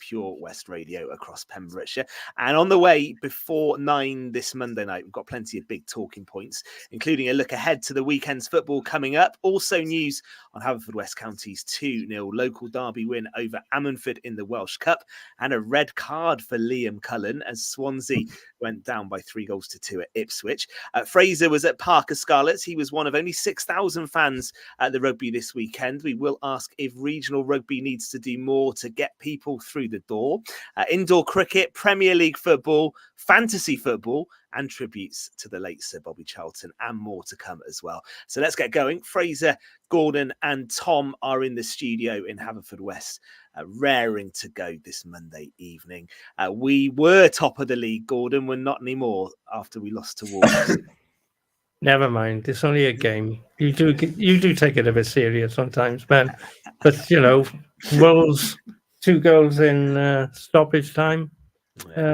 Pure West Radio across Pembrokeshire. And on the way before 9 this Monday night, we've got plenty of big talking points, including a look ahead to the weekend's football coming up. Also news on Haverfordwest County's 2-0 local derby win over Ammanford in the Welsh Cup, and a red card for Liam Cullen as Swansea went down by 3-2 at Ipswich. Fraser was at Parker Scarlets. He was one of only 6,000 fans at the rugby this weekend. We will ask if regional rugby needs to do more to get people through the door. Indoor cricket, Premier League football, fantasy football, and tributes to the late Sir Bobby Charlton, and more to come as well. So let's get going. Fraser, Gordon and Tom are in the studio in Haverfordwest, raring to go this Monday evening. We were top of the league, Gordon. We're not anymore after we lost to Wolves. Never mind. It's only a game. You do take it a bit serious sometimes, man. But, Wolves, 2 goals in stoppage time.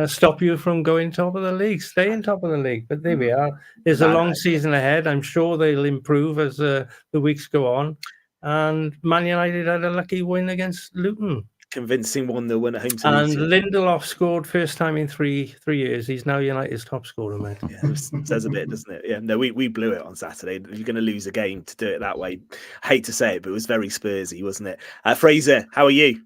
Stop you from going top of the league, staying top of the league. But there we are. There's a long season ahead. I'm sure they'll improve as the weeks go on. And Man United had a lucky win against Luton. Convincing 1-0 win at home to And Luton. Lindelof scored first time in three years. He's now United's top scorer, mate. Yeah, it says a bit, doesn't it? Yeah, no, we blew it on Saturday. If you're going to lose a game to do it that way, I hate to say it, but it was very Spursy, wasn't it? Fraser, how are you?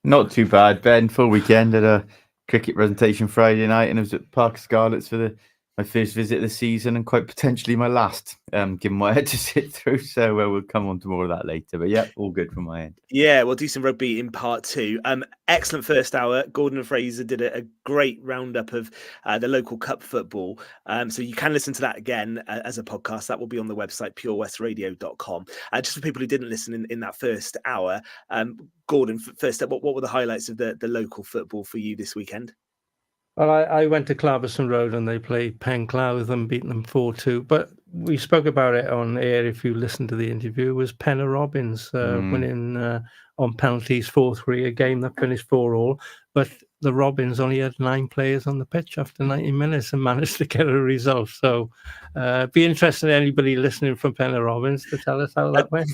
Not too bad, Ben. Full weekend at a cricket presentation Friday night, and I was at Park Scarlets for my first visit of the season, and quite potentially my last, given what I had to sit through. So we'll come on to more of that later. But yeah, all good from my end. Yeah, we'll do some rugby in part 2. Excellent first hour. Gordon and Fraser did a great roundup of the local cup football. So you can listen to that again as a podcast. That will be on the website, purewestradio.com. Just for people who didn't listen in that first hour, Gordon, first up, what were the highlights of the local football for you this weekend? Well, I went to Clarbeston Road and they played Penclough and beaten them 4-2. But we spoke about it on air. If you listened to the interview, was Penna Robbins winning on penalties 4-3, a game that finished 4-4. But the Robins only had 9 players on the pitch after 90 minutes and managed to get a result. So be interested in anybody listening from Penna Robbins to tell us how that went.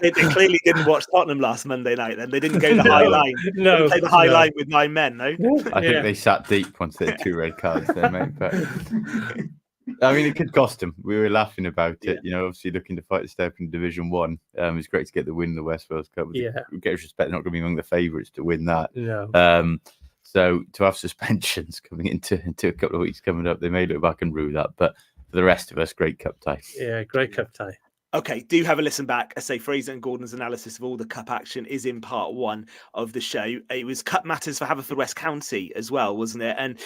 They clearly didn't watch Tottenham last Monday night then. They didn't go the high line. No. They played the high line with 9 men, no? I think they sat deep once they had 2 red cards there, mate. But I mean, it could cost them. We were laughing about it, obviously looking to fight the step in Division 1. It's great to get the win in the West Wales Cup. Yeah. We get respect, they're not going to be among the favourites to win that. No. So to have suspensions coming into a couple of weeks coming up, they may look back and rue that. But for the rest of us, great cup tie. Yeah, great cup tie. Okay, do have a listen back. I say Fraser and Gordon's analysis of all the cup action is in part 1 of the show. It was cup matters for Haverfordwest County as well, wasn't it? And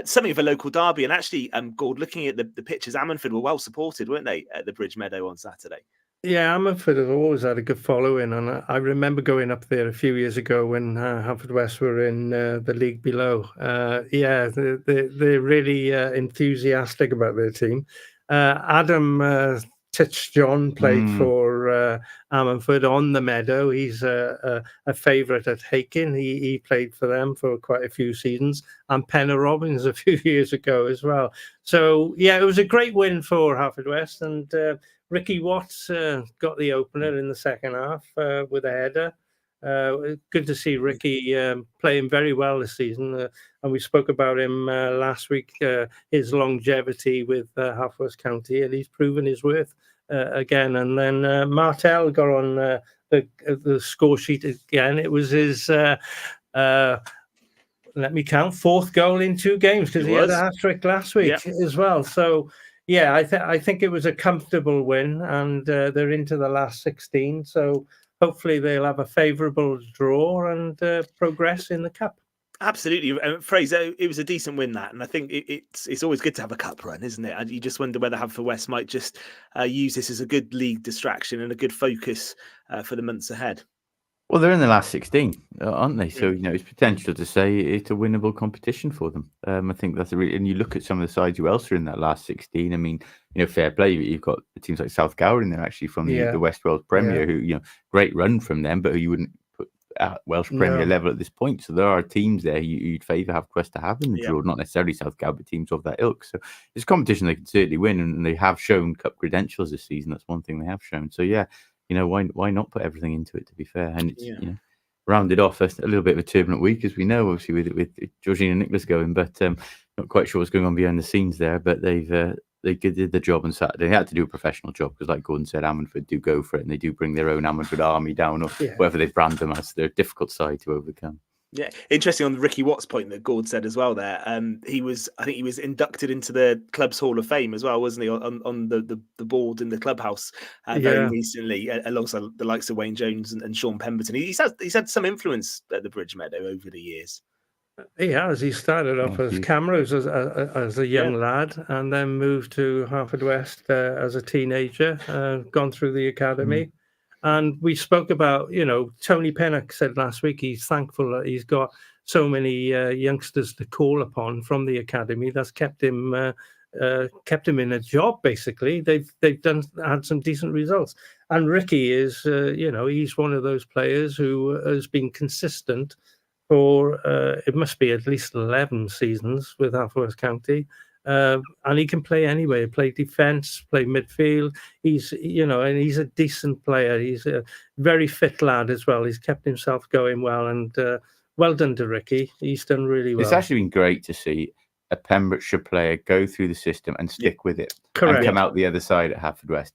something of a local derby. And actually, Gord, looking at the pictures, Ammanford were well supported, weren't they, at the Bridge Meadow on Saturday? Yeah, Ammanford have always had a good following, and I remember going up there a few years ago when Haverfordwest were in the league below. They're really enthusiastic about their team. Adam Titch John played for Ammanford on the Meadow. He's a favourite at Hakin. He played for them for quite a few seasons, and Penna Robbins a few years ago as well. So, yeah, it was a great win for Haverfordwest, and Ricky Watts got the opener in the second half with a header. Good to see Ricky playing very well this season. And we spoke about him last week, his longevity with Haverfordwest County, and he's proven his worth again. And then Martel got on the score sheet again. It was his, let me count, 4th goal in 2 games, because he had a hat-trick last week as well. So, yeah, I think it was a comfortable win, and they're into the last 16. So hopefully they'll have a favourable draw and progress in the cup. Absolutely. Fraser, it was a decent win, that. And I think it's always good to have a cup run, isn't it? And you just wonder whether Haverfordwest might just use this as a good league distraction and a good focus for the months ahead. Well, they're in the last 16, aren't they? So, it's potential to say it's a winnable competition for them. I think that's and you look at some of the sides who else are in that last 16. I mean, fair play. You've got teams like South Gower in there, actually, from the West Wales Premier, who, great run from them, but who you wouldn't put at Welsh Premier level at this point. So there are teams there you'd favour Haverfordwest to have in the draw, not necessarily South Gower, but teams of that ilk. So it's a competition they can certainly win, and they have shown cup credentials this season. That's one thing they have shown. So, yeah. Why not put everything into it, to be fair? And it's, rounded off a little bit of a turbulent week, as we know, obviously with Georgina and Nicholas going, but not quite sure what's going on behind the scenes there. But they did the job on Saturday. They had to do a professional job because, like Gordon said, Ammanford do go for it, and they do bring their own Ammanford army down, or whatever they brand them as. They're a difficult side to overcome. Yeah, interesting on the Ricky Watts point that Gord said as well there. I think he was inducted into the club's Hall of Fame as well, wasn't he? On the board in the clubhouse very recently, alongside the likes of Wayne Jones and Sean Pemberton. He's had some influence at the Bridge Meadow over the years. He has. He started off as Camero's as a young lad, and then moved to Haverfordwest as a teenager. Gone through the academy. And we spoke about, Tony Pennock said last week he's thankful that he's got so many youngsters to call upon from the academy. That's kept him in a job. Basically, they've had some decent results. And Ricky is, he's one of those players who has been consistent for it must be at least 11 seasons with Haverfordwest County. And he can play anywhere, play defence, play midfield. He's, and he's a decent player. He's a very fit lad as well. He's kept himself going well, and well done to Ricky. He's done really well. It's actually been great to see a Pembrokeshire player go through the system and stick with it. Correct. And come out the other side at Haverfordwest.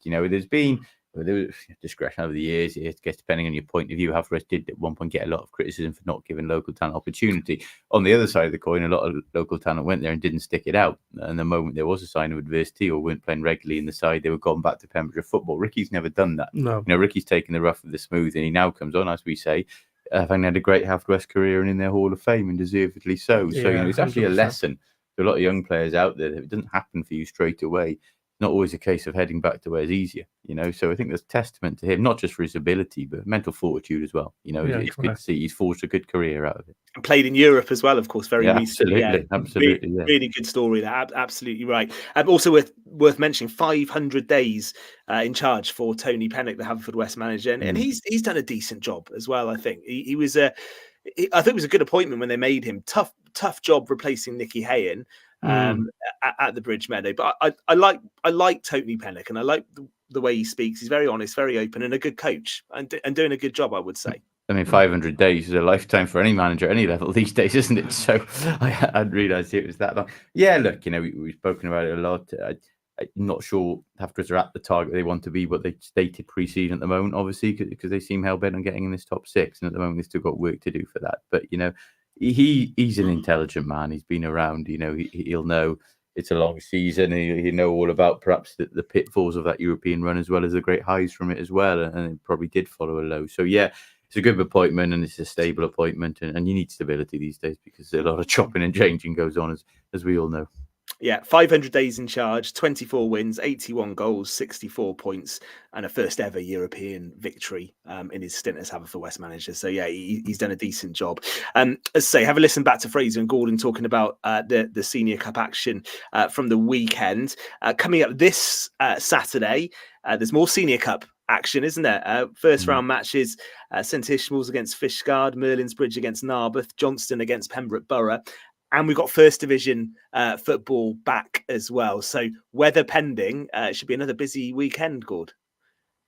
There was discretion over the years. I guess depending on your point of view, Haverfordwest did at one point get a lot of criticism for not giving local talent opportunity. On the other side of the coin, a lot of local talent went there and didn't stick it out. And the moment there was a sign of adversity or weren't playing regularly in the side, they were gone back to Pembrokeshire football. Ricky's never done that. No. Ricky's taken the rough with the smooth, and he now comes on, as we say, having had a great Haverfordwest career and in their Hall of Fame, and deservedly so. So it's actually a lesson to a lot of young players out there that it doesn't happen for you straight away. Not always a case of heading back to where it's easier, So I think there's testament to him, not just for his ability, but mental fortitude as well. It's good to see he's forged a good career out of it. And played in Europe as well, of course, very recently. Absolutely. Really good story there. Absolutely right. Also worth mentioning, 500 days in charge for Tony Pennock, the Haverfordwest manager, and he's done a decent job as well. I think he was I think it was a good appointment when they made him. Tough job replacing Nicky Hakin. At the Bridge Meadow, but I like Tony Pennock, and I like the way he speaks. He's very honest, very open, and a good coach, and doing a good job, I would say. 500 days is a lifetime for any manager, any level these days, isn't it? So I hadn't realised it was that long. Yeah, look, we've spoken about it a lot. I'm not sure Haverfordwest are at the target they want to be, what they stated pre-season at the moment, obviously, because they seem hell-bent on getting in this top six, and at the moment they've still got work to do for that. But, he's an intelligent man. He's been around, he'll know it's a long season. He'll know all about perhaps the pitfalls of that European run, as well as the great highs from it as well. And it probably did follow a low. So, it's a good appointment, and it's a stable appointment. And you need stability these days because a lot of chopping and changing goes on, as we all know. Yeah, 500 days in charge, 24 wins, 81 goals, 64 points, and a first ever European victory in his stint as Haverfordwest manager. So he's done a decent job. As I say, have a listen back to Fraser and Gordon talking about the Senior Cup action from the weekend. Coming up this Saturday, there's more Senior Cup action, isn't there? First round matches, St Ishmael's against Fishguard, Merlin's Bridge against Narberth, Johnston against Pembroke Borough. And we've got First Division football back as well. So weather pending, it should be another busy weekend, Gord.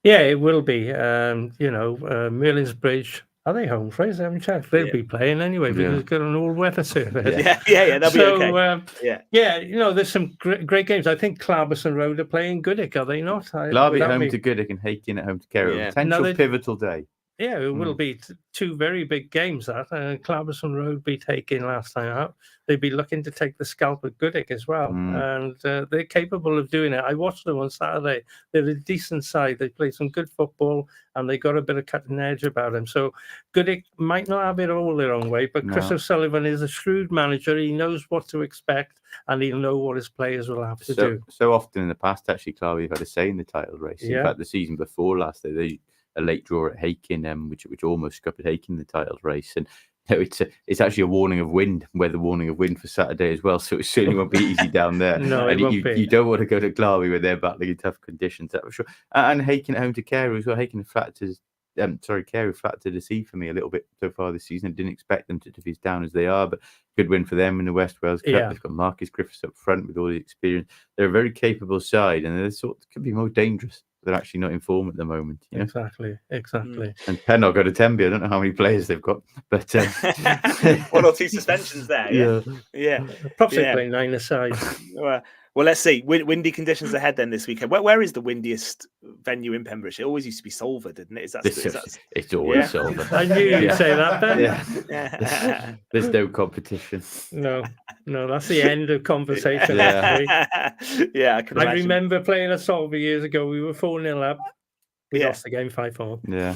Yeah, it will be. Merlin's Bridge, are they home, Fraser? I haven't checked. They'll be playing anyway because it's got an all-weather surface. Yeah, they'll be okay. There's some great games. I think Clarbeston Road are playing Goodwick, are they not? Clarbeston at home to Goodwick and Hakin at home to Carew. Potential pivotal day. Yeah, it will be two very big games. That Clarbeston Road beat Hakin last time out. They'd be looking to take the scalp at Goodwick as well, and they're capable of doing it. I watched them on Saturday. They're a decent side. They play some good football, and they got a bit of cutting edge about them. So Goodwick might not have it all their own way, but Chris O'Sullivan is a shrewd manager. He knows what to expect, and he'll know what his players will have to do. So often in the past, actually, Clark, we've had a say in the title race. In fact, the season before last, a late draw at Hakin, which almost scuppered Hakin in the title race, and it's actually a warning of wind, weather warning of wind for Saturday as well. So it certainly won't be easy down there. No, and it won't be. You don't want to go to Glarby where they're battling in tough conditions, that's for sure. And Hakin at home to Carew as well. Carew flat to deceive for me a little bit so far this season. I didn't expect them to be as down as they are, but good win for them in the West Wales Cup. They've got Marcus Griffiths up front with all the experience. They're a very capable side, and they could be more dangerous they're actually not in form at the moment. You know? Exactly. And Penn got a Tenby. I don't know how many players they've got, but 1 or 2 suspensions there. Yeah. Perhaps they play 9 aside. Well, let's see. Windy conditions ahead then this weekend. Where is the windiest venue in Pembrokeshire? It always used to be Solva, didn't it? It's always Solva. I knew you'd say that, Ben. Yeah. There's no competition. No, that's the end of conversation. Yeah, I can imagine. I remember playing at Solva years ago. We were 4-0 up. We lost the game 5-4. Yeah.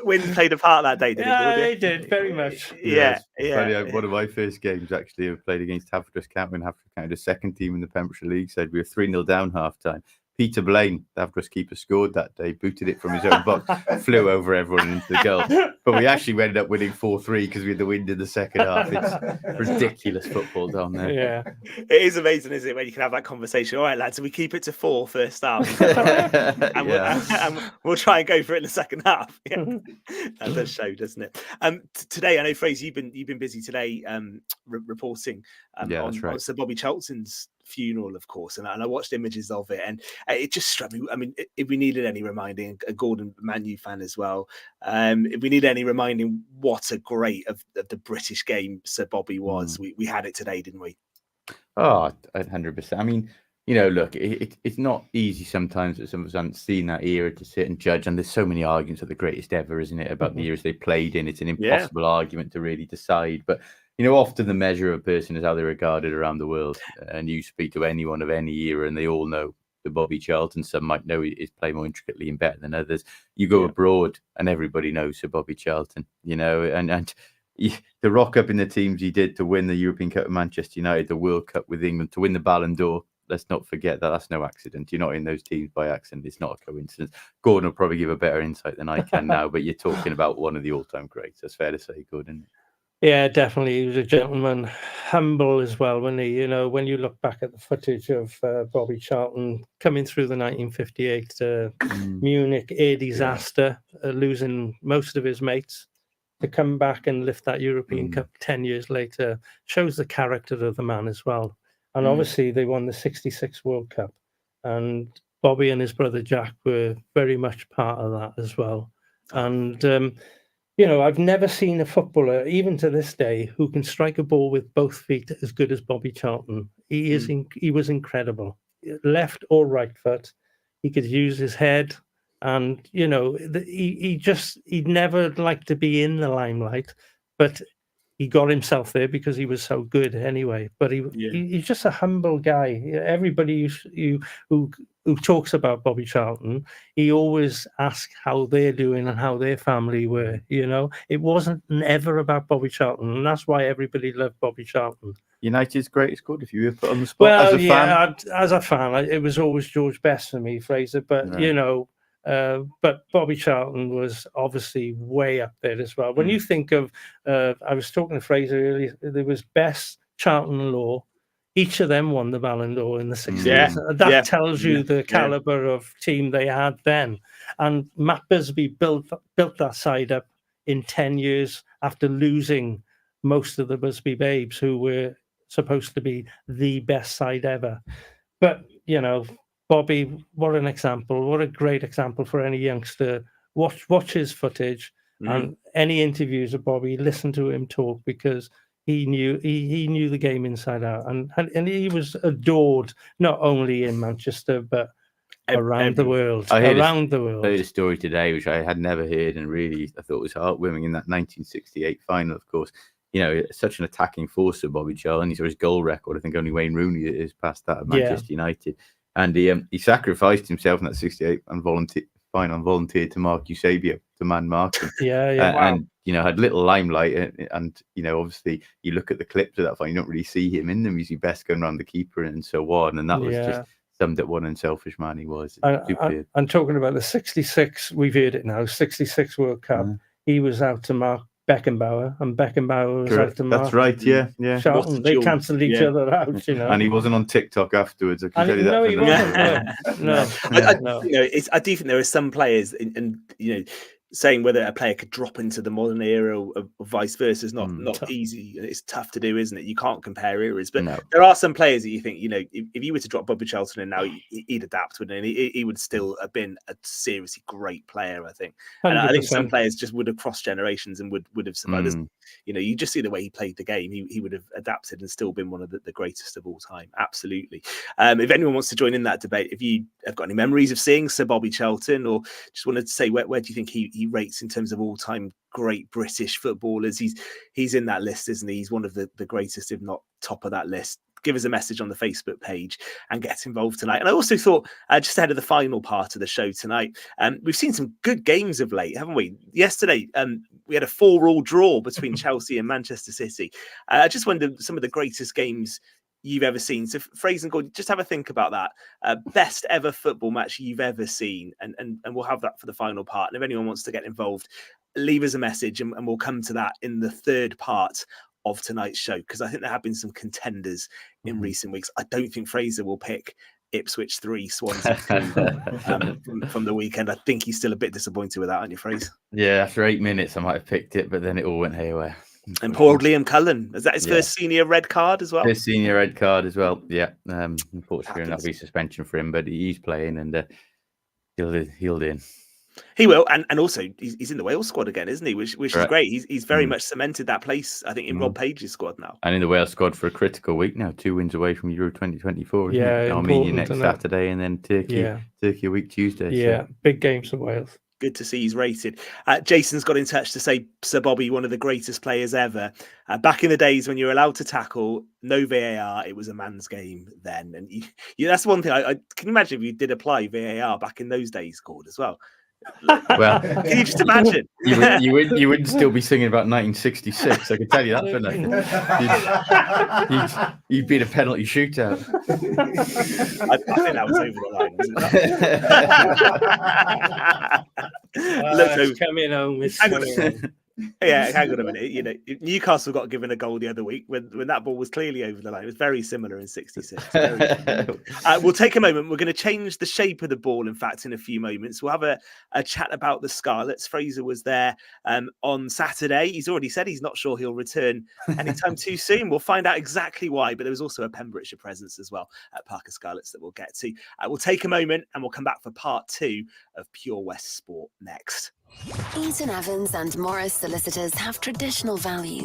Wind played a part that day, did he did, very much. Yeah. Funny, one of my first games actually I played against Haverfordwest County, and Haverfordwest County, the second team in the Pembrokeshire League, said we were 3-0 down half time. Peter Blaine, the Haverfordwest keeper, scored that day, booted it from his own box, flew over everyone into the goal. But we actually ended up winning 4-3 because we had the wind in the second half. It's ridiculous football down there. Yeah. It is amazing, isn't it, when you can have that conversation. All right, lads, so we keep it to 4 first half. and we'll try and go for it in the second half. Yeah. That does show, doesn't it? Today, I know, Fraser, you've been busy today reporting on Sir Bobby Charlton's funeral, of course, and I watched images of it, and it just struck me. I mean, if we needed any reminding, a Gordon Man U fan as well, if we need any reminding what a great of the British game Sir Bobby was, we had it today, didn't we? Oh, 100%. I mean, you know, look, it's not easy sometimes that some of us haven't seen that era to sit and judge, and there's so many arguments of the greatest ever, isn't it, about the eras they played in. It's an impossible argument to really decide, but you know, often the measure of a person is how they're regarded around the world. And you speak to anyone of any era and they all know the Bobby Charlton. Some might know his play more intricately and better than others. You go abroad and everybody knows Sir Bobby Charlton, you know, and the rock up in the teams he did to win the European Cup with Manchester United, the World Cup with England, to win the Ballon d'Or. Let's not forget that that's no accident. You're not in those teams by accident. It's not a coincidence. Gordon will probably give a better insight than I can now, but you're talking about one of the all-time greats. That's fair to say, Gordon. Yeah, definitely. He was a gentleman, humble as well, wasn't he? You know, when you look back at the footage of Bobby Charlton coming through the 1958 Munich air disaster, losing most of his mates, to come back and lift that European Cup 10 years later, shows the character of the man as well. And obviously they won the 66 World Cup, and Bobby and his brother Jack were very much part of that as well. And you know, I've never seen a footballer, even to this day, who can strike a ball with both feet as good as Bobby Charlton. He was incredible, left or right foot. He could use his head, and you know, he'd never liked to be in the limelight, but he got himself there because he was so good anyway. But he's just a humble guy. Everybody who talks about Bobby Charlton, he always asks how they're doing and how their family were. You know, it wasn't ever about Bobby Charlton, and that's why everybody loved Bobby Charlton. United's greatest good, if you were put on the spot as a fan. As a fan, it was always George Best for me, Fraser. But you know, but Bobby Charlton was obviously way up there as well. When you think of, I was talking to Fraser earlier, there was Best, Charlton, Law. Each of them won the Ballon d'Or in the 60s. That tells you the caliber of team they had then. And Matt Busby built that side up in 10 years after losing most of the Busby Babes, who were supposed to be the best side ever. But, you know, Bobby, what an example. What a great example for any youngster. Watch his footage and any interviews of Bobby, listen to him talk, because he knew the game inside out, and he was adored not only in Manchester but around the world. I heard a story today which I had never heard, and really I thought was heartwarming. In that 1968 final, of course, you know, such an attacking force of Bobby Charlton. He saw his goal record. I think only Wayne Rooney is past that at Manchester United, and he sacrificed himself in that 68 and volunteered to mark Eusebio, to man mark him. And you know, had little limelight, and you know, obviously you look at the clips of that fight, you don't really see him in them. You see Best going around the keeper and so on, and that was just summed up what an unselfish man he was. And talking about the 66, we've heard it now, 66 World Cup, he was out to mark Beckenbauer, and Beckenbauer was out to mark. That's right, yeah. Charlton, they cancelled each other out, you know. And he wasn't on TikTok afterwards. I can tell you that. No, he wasn't. No. You know, I do think there are some players, and you know, saying whether a player could drop into the modern era or vice versa is not Tough. easy. It's tough to do, isn't it? You can't compare eras, but No. there are some players that you think, if you were to drop Bobby Charlton in now, he'd adapt, wouldn't he? He would still have been a seriously great player, I think. And I think some 100%. players just would have crossed generations and would have survived. You just see the way he played the game. He would have adapted and still been one of the greatest of all time. Absolutely. If anyone wants to join in that debate, if you have got any memories of seeing Sir Bobby Charlton, or just wanted to say where do you think he rates in terms of all-time great British footballers? He's in that list, isn't he? He's one of the greatest, if not top of that list. Give us a message on the Facebook page and get involved tonight. And I also thought, just ahead of the final part of the show tonight, we've seen some good games of late, haven't we? Yesterday, we had a 4-4 draw between Chelsea and Manchester City. I just wondered some of the greatest games you've ever seen. So Fraser and Gordon, just have a think about that. Best ever football match you've ever seen. And we'll have that for the final part. And if anyone wants to get involved, leave us a message and we'll come to that in the third part of tonight's show, because I think there have been some contenders in recent weeks. I don't think Fraser will pick Ipswich 3, Swansea 2 from the weekend. I think he's still a bit disappointed with that, aren't you, Fraser? Yeah, after 8 minutes, I might have picked it, but then it all went haywire. And poor old Liam Cullen. Is that his first senior red card as well? His senior red card as well. Yeah. Unfortunately, that'll be suspension for him, but he's playing and he'll in. He will, and also he's in the Wales squad again, isn't he? Which is great. He's very much cemented that place, I think, in Rob Page's squad now. And in the Wales squad for a critical week now, 2 wins away from Euro 2024. Yeah, Armenia next Saturday, and then Turkey a week Tuesday. Yeah, big games for Wales. Good to see he's rated. Jason's got in touch to say Sir Bobby, one of the greatest players ever. Back in the days when you were allowed to tackle, no VAR, it was a man's game then. And that's one thing. I can imagine if you did apply VAR back in those days, Gord, as well. Well, can you just imagine? You wouldn't still be singing about 1966. I can tell you that for nothing. You'd be in a penalty shootout. I think that was over the line, wasn't it? Look, coming home. Hang on a minute. Newcastle got given a goal the other week when that ball was clearly over the line. It was very similar in '66. We'll take a moment. We're going to change the shape of the ball, in fact, in a few moments. We'll have a chat about the Scarlets. Fraser was there on Saturday. He's already said he's not sure he'll return anytime too soon. We'll find out exactly why, but there was also a Pembrokeshire presence as well at Parker Scarlets that we'll get to. We'll take a moment and we'll come back for part 2 of Pure West Sport next. Eaton-Evans and Morris Solicitors have traditional values